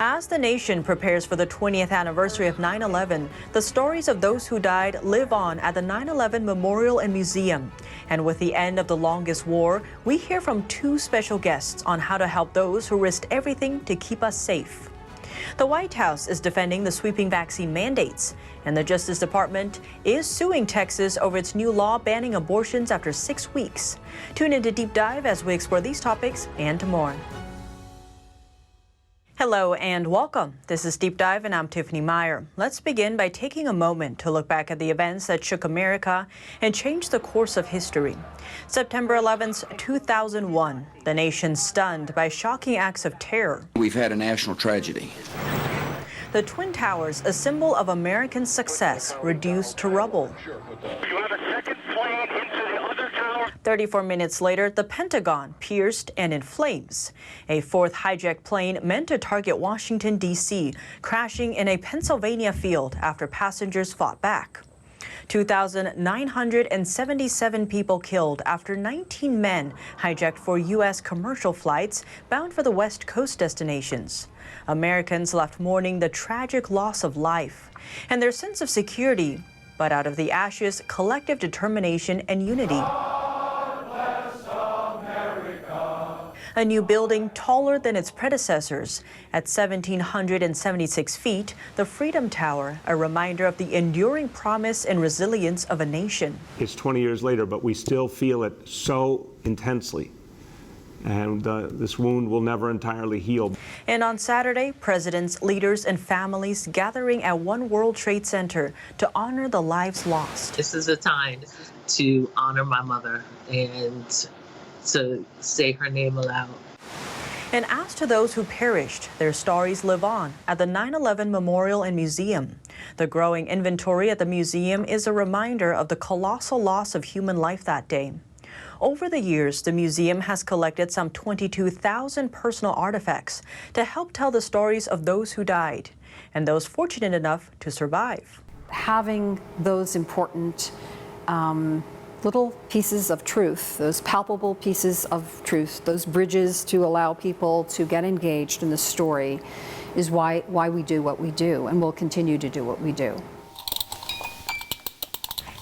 As the nation prepares for the 20th anniversary of 9/11, the stories of those who died live on at the 9/11 Memorial and Museum. And with the end of the longest war, we hear from two special guests on how to help those who risked everything to keep us safe. The White House is defending the sweeping vaccine mandates, and the Justice Department is suing Texas over its new law banning abortions after 6 weeks. Tune into Deep Dive as we explore these topics and more. Hello and welcome. This is Deep Dive and I'm Tiffany Meier. Let's begin by taking a moment to look back at the events that shook America and changed the course of history. September 11th, 2001, the nation stunned by shocking acts of terror. We've had a national tragedy. The Twin Towers, a symbol of American success, reduced to rubble. You have a second plane into the other tower. 34 minutes later, the Pentagon pierced and in flames. A fourth hijacked plane meant to target Washington, D.C., crashing in a Pennsylvania field after passengers fought back. 2,977 people killed after 19 men hijacked 4 U.S. commercial flights bound for the West Coast destinations. Americans left mourning the tragic loss of life and their sense of security, but out of the ashes, collective determination and unity. A new building taller than its predecessors. At 1,776 feet, the Freedom Tower, a reminder of the enduring promise and resilience of a nation. It's 20 years later, but we still feel it so intensely. And this wound will never entirely heal. And on Saturday, presidents, leaders, and families gathering at One World Trade Center to honor the lives lost. This is a time to honor my mother and to say her name aloud. And as to those who perished, their stories live on at the 9/11 Memorial and Museum. The growing inventory at the museum is a reminder of the colossal loss of human life that day. Over the years, the museum has collected some 22,000 personal artifacts to help tell the stories of those who died and those fortunate enough to survive. Having those important little pieces of truth, those palpable pieces of truth, those bridges to allow people to get engaged in the story is why we do what we do, and we'll continue to do what we do.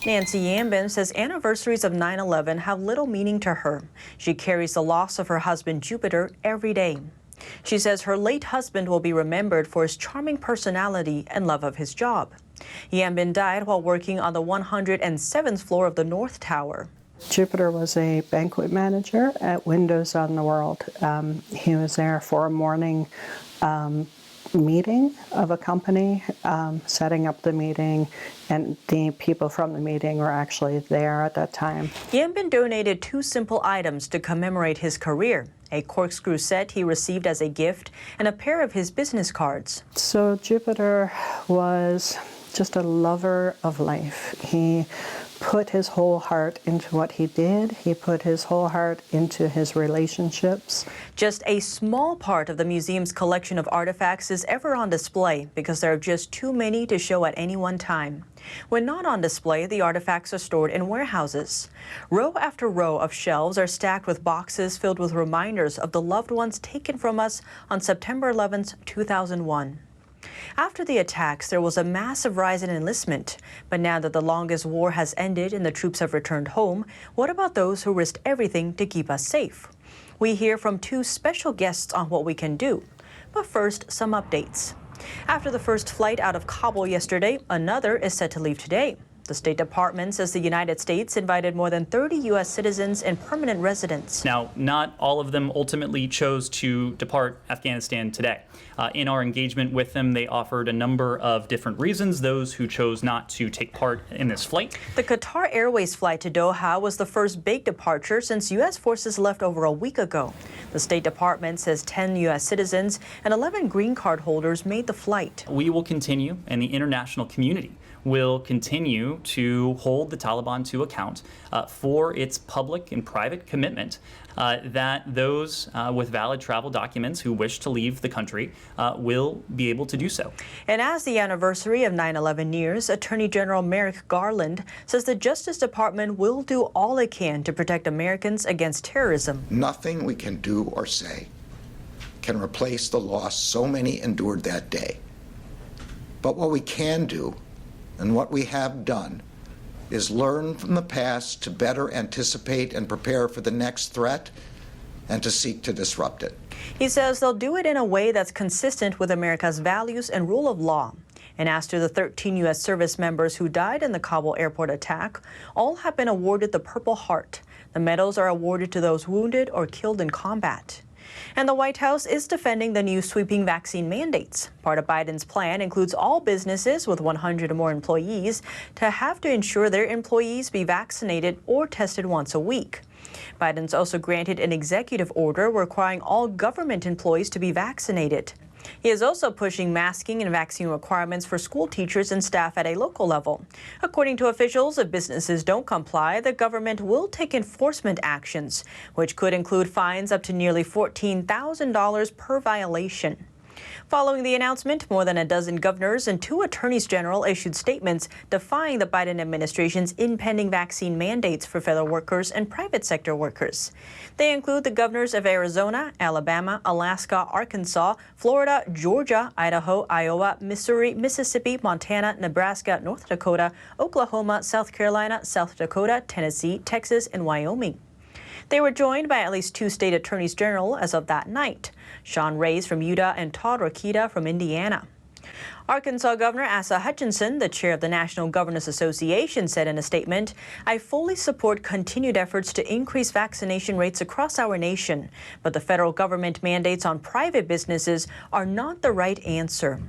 Nancy Yambin says anniversaries of 9/11 have little meaning to her. She carries the loss of her husband Jupiter every day. She says her late husband will be remembered for his charming personality and love of his job. Yambin died while working on the 107th floor of the North Tower. Jupiter was a banquet manager at Windows on the World. He was there for a morning meeting of a company, setting up the meeting, and the people from the meeting were actually there at that time. Yambin donated 2 simple items to commemorate his career: a corkscrew set he received as a gift and a pair of his business cards. So Jupiter was just a lover of life. He put his whole heart into what he did. He put his whole heart into his relationships. Just a small part of the museum's collection of artifacts is ever on display because there are just too many to show at any one time. When not on display, the artifacts are stored in warehouses. Row after row of shelves are stacked with boxes filled with reminders of the loved ones taken from us on September 11th, 2001. After the attacks, there was a massive rise in enlistment. But now that the longest war has ended and the troops have returned home, what about those who risked everything to keep us safe? We hear from 2 special guests on what we can do. But first, some updates. After the first flight out of Kabul yesterday, another is set to leave today. The State Department says the United States invited more than 30 U.S. citizens and permanent residents. Now, not all of them ultimately chose to depart Afghanistan today. In our engagement with them, they offered a number of different reasons, those who chose not to take part in this flight. The Qatar Airways flight to Doha was the first big departure since U.S. forces left over a week ago. The State Department says 10 U.S. citizens and 11 green card holders made the flight. We will continue, and the international community will continue to hold the Taliban to account for its public and private commitment that those with valid travel documents who wish to leave the country will be able to do so. And as the anniversary of 9/11 nears, Attorney General Merrick Garland says the Justice Department will do all it can to protect Americans against terrorism. Nothing we can do or say can replace the loss so many endured that day. But what we can do, and what we have done, is learn from the past to better anticipate and prepare for the next threat and to seek to disrupt it. He says they'll do it in a way that's consistent with America's values and rule of law. And as to the 13 U.S. service members who died in the Kabul airport attack, all have been awarded the Purple Heart. The medals are awarded to those wounded or killed in combat. And the White House is defending the new sweeping vaccine mandates. Part of Biden's plan includes all businesses with 100 or more employees to have to ensure their employees be vaccinated or tested once a week. Biden's also granted an executive order requiring all government employees to be vaccinated. He is also pushing masking and vaccine requirements for school teachers and staff at a local level. According to officials, if businesses don't comply, the government will take enforcement actions, which could include fines up to nearly $14,000 per violation. Following the announcement, more than a dozen governors and 2 attorneys general issued statements defying the Biden administration's impending vaccine mandates for federal workers and private sector workers. They include the governors of Arizona, Alabama, Alaska, Arkansas, Florida, Georgia, Idaho, Iowa, Missouri, Mississippi, Montana, Nebraska, North Dakota, Oklahoma, South Carolina, South Dakota, Tennessee, Texas, and Wyoming. They were joined by at least 2 state attorneys general as of that night, Sean Reyes from Utah and Todd Rokita from Indiana. Arkansas Governor Asa Hutchinson, the chair of the National Governors Association, said in a statement, "I fully support continued efforts to increase vaccination rates across our nation, but the federal government mandates on private businesses are not the right answer."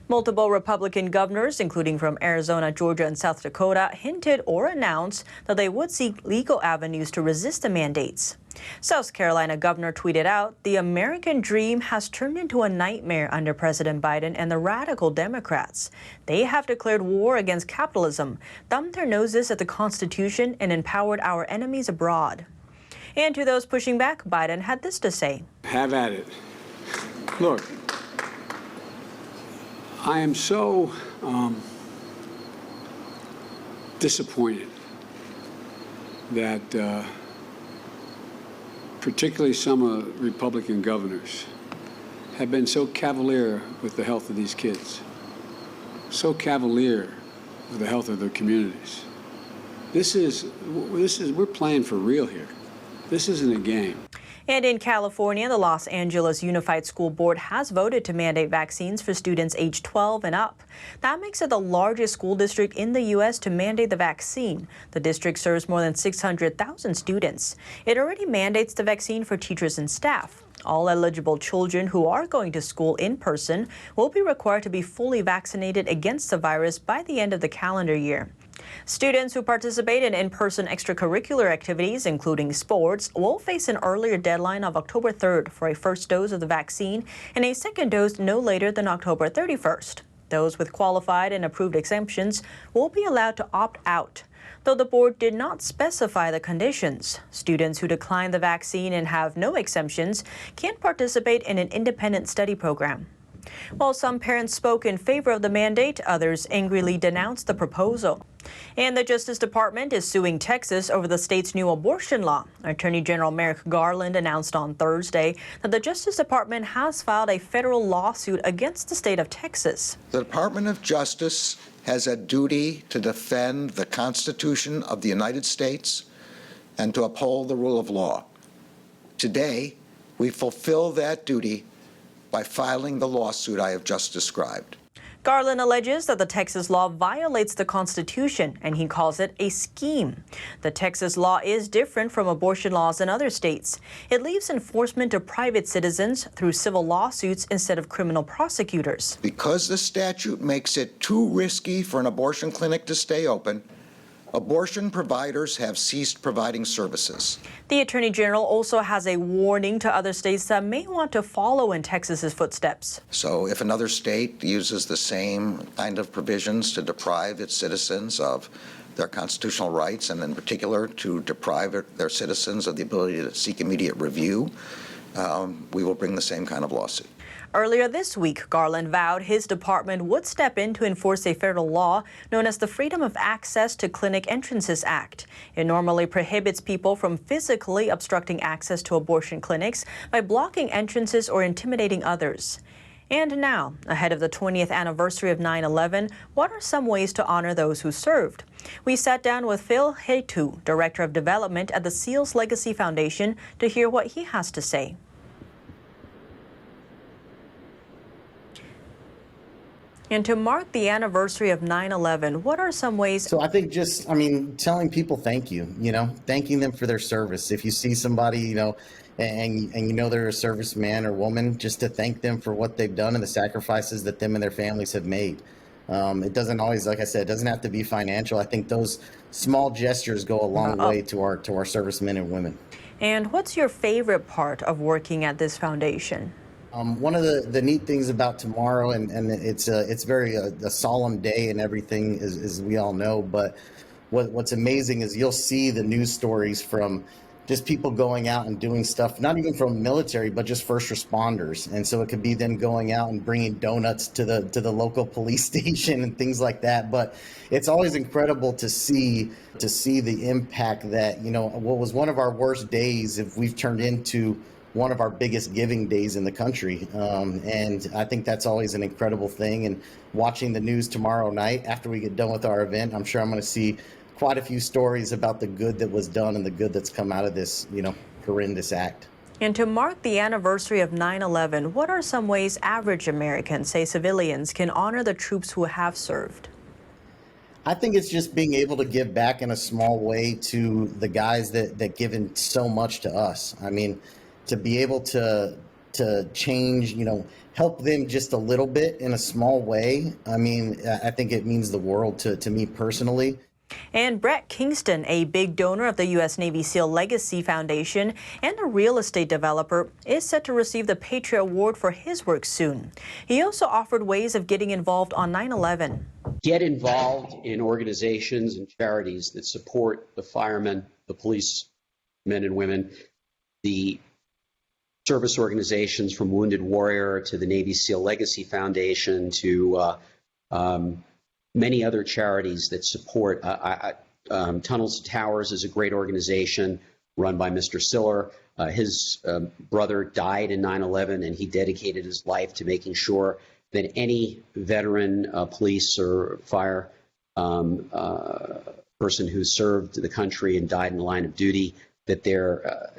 Multiple Republican governors, including from Arizona, Georgia, and South Dakota, hinted or announced that they would seek legal avenues to resist the mandates. South Carolina governor tweeted out, "The American dream has turned into a nightmare under President Biden and the radical Democrats. They have declared war against capitalism, thumbed their noses at the Constitution, and empowered our enemies abroad." And to those pushing back, Biden had this to say. Have at it. Look, I am so disappointed that particularly some Republican governors have been so cavalier with the health of these kids, so cavalier with the health of their communities. We're playing for real here. This isn't a game. And in California, the Los Angeles Unified School Board has voted to mandate vaccines for students age 12 and up. That makes it the largest school district in the U.S. to mandate the vaccine. The district serves more than 600,000 students. It already mandates the vaccine for teachers and staff. All eligible children who are going to school in person will be required to be fully vaccinated against the virus by the end of the calendar year. Students who participate in in-person extracurricular activities, including sports, will face an earlier deadline of October 3rd for a first dose of the vaccine and a second dose no later than October 31st. Those with qualified and approved exemptions will be allowed to opt out. Though the board did not specify the conditions, students who decline the vaccine and have no exemptions can participate in an independent study program. While some parents spoke in favor of the mandate, others angrily denounced the proposal. And the Justice Department is suing Texas over the state's new abortion law. Attorney General Merrick Garland announced on Thursday that the Justice Department has filed a federal lawsuit against the state of Texas. The Department of Justice has a duty to defend the Constitution of the United States and to uphold the rule of law. Today, we fulfill that duty by filing the lawsuit I have just described. Garland alleges that the Texas law violates the Constitution, and he calls it a scheme. The Texas law is different from abortion laws in other states. It leaves enforcement to private citizens through civil lawsuits instead of criminal prosecutors. Because the statute makes it too risky for an abortion clinic to stay open, abortion providers have ceased providing services. The Attorney General also has a warning to other states that may want to follow in Texas's footsteps. So if another state uses the same kind of provisions to deprive its citizens of their constitutional rights, and in particular to deprive their citizens of the ability to seek immediate review, we will bring the same kind of lawsuit. Earlier this week, Garland vowed his department would step in to enforce a federal law known as the Freedom of Access to Clinic Entrances Act. It normally prohibits people from physically obstructing access to abortion clinics by blocking entrances or intimidating others. And now, ahead of the 20th anniversary of 9/11, what are some ways to honor those who served? We sat down with Hetu, Director of Development at the SEALs Legacy Foundation, to hear what he has to say. And to mark the anniversary of 9/11, what are some ways? So I think just, telling people thank you, thanking them for their service. If you see somebody, and they're a serviceman or woman, just to thank them for what they've done and the sacrifices that them and their families have made. It doesn't always, like I said, it doesn't have to be financial. I think those small gestures go a long way to our servicemen and women. And what's your favorite part of working at this foundation? One of the neat things about tomorrow, and it's very a solemn day and everything, as we all know, but what's amazing is you'll see the news stories from just people going out and doing stuff, not even from military, but just first responders. And so it could be them going out and bringing donuts to the local police station and things like that. But it's always incredible to see the impact that, what was one of our worst days, if we've turned into one of our biggest giving days in the country. And I think that's always an incredible thing. And watching the news tomorrow night after we get done with our event, I'm sure I'm going to see quite a few stories about the good that was done and the good that's come out of this, horrendous act. And to mark the anniversary of 9/11, what are some ways average Americans, say civilians, can honor the troops who have served? I think it's just being able to give back in a small way to the guys that given so much to us. To be able to change, help them just a little bit in a small way. I think it means the world to me personally. And Brett Kingston, a big donor of the U.S. Navy SEAL Legacy Foundation and a real estate developer, is set to receive the Patriot Award for his work soon. He also offered ways of getting involved on 9/11. Get involved in organizations and charities that support the firemen, the police men and women, the service organizations from Wounded Warrior to the Navy SEAL Legacy Foundation to many other charities that support. Tunnels to Towers is a great organization run by Mr. Siller. His brother died in 9/11, and he dedicated his life to making sure that any veteran police or fire person who served the country and died in the line of duty, that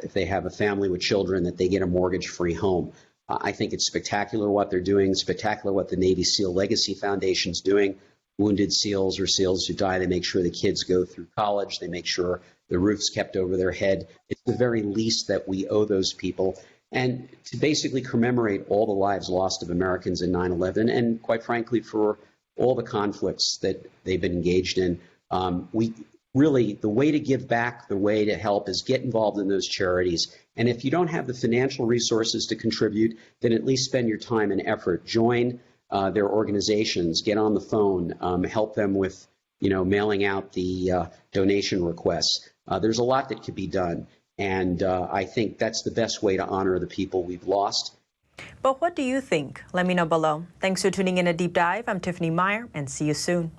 if they have a family with children, that they get a mortgage-free home. I think it's spectacular what they're doing, spectacular what the Navy SEAL Legacy Foundation's doing. Wounded SEALs or SEALs who die, they make sure the kids go through college, they make sure the roof's kept over their head. It's the very least that we owe those people. And to basically commemorate all the lives lost of Americans in 9/11, and quite frankly, for all the conflicts that they've been engaged in, really, the way to give back, the way to help is get involved in those charities. And if you don't have the financial resources to contribute, then at least spend your time and effort. Join their organizations, get on the phone, help them with, mailing out the donation requests. There's a lot that could be done. And I think that's the best way to honor the people we've lost. But what do you think? Let me know below. Thanks for tuning in a deep dive. I'm Tiffany Meier, and see you soon.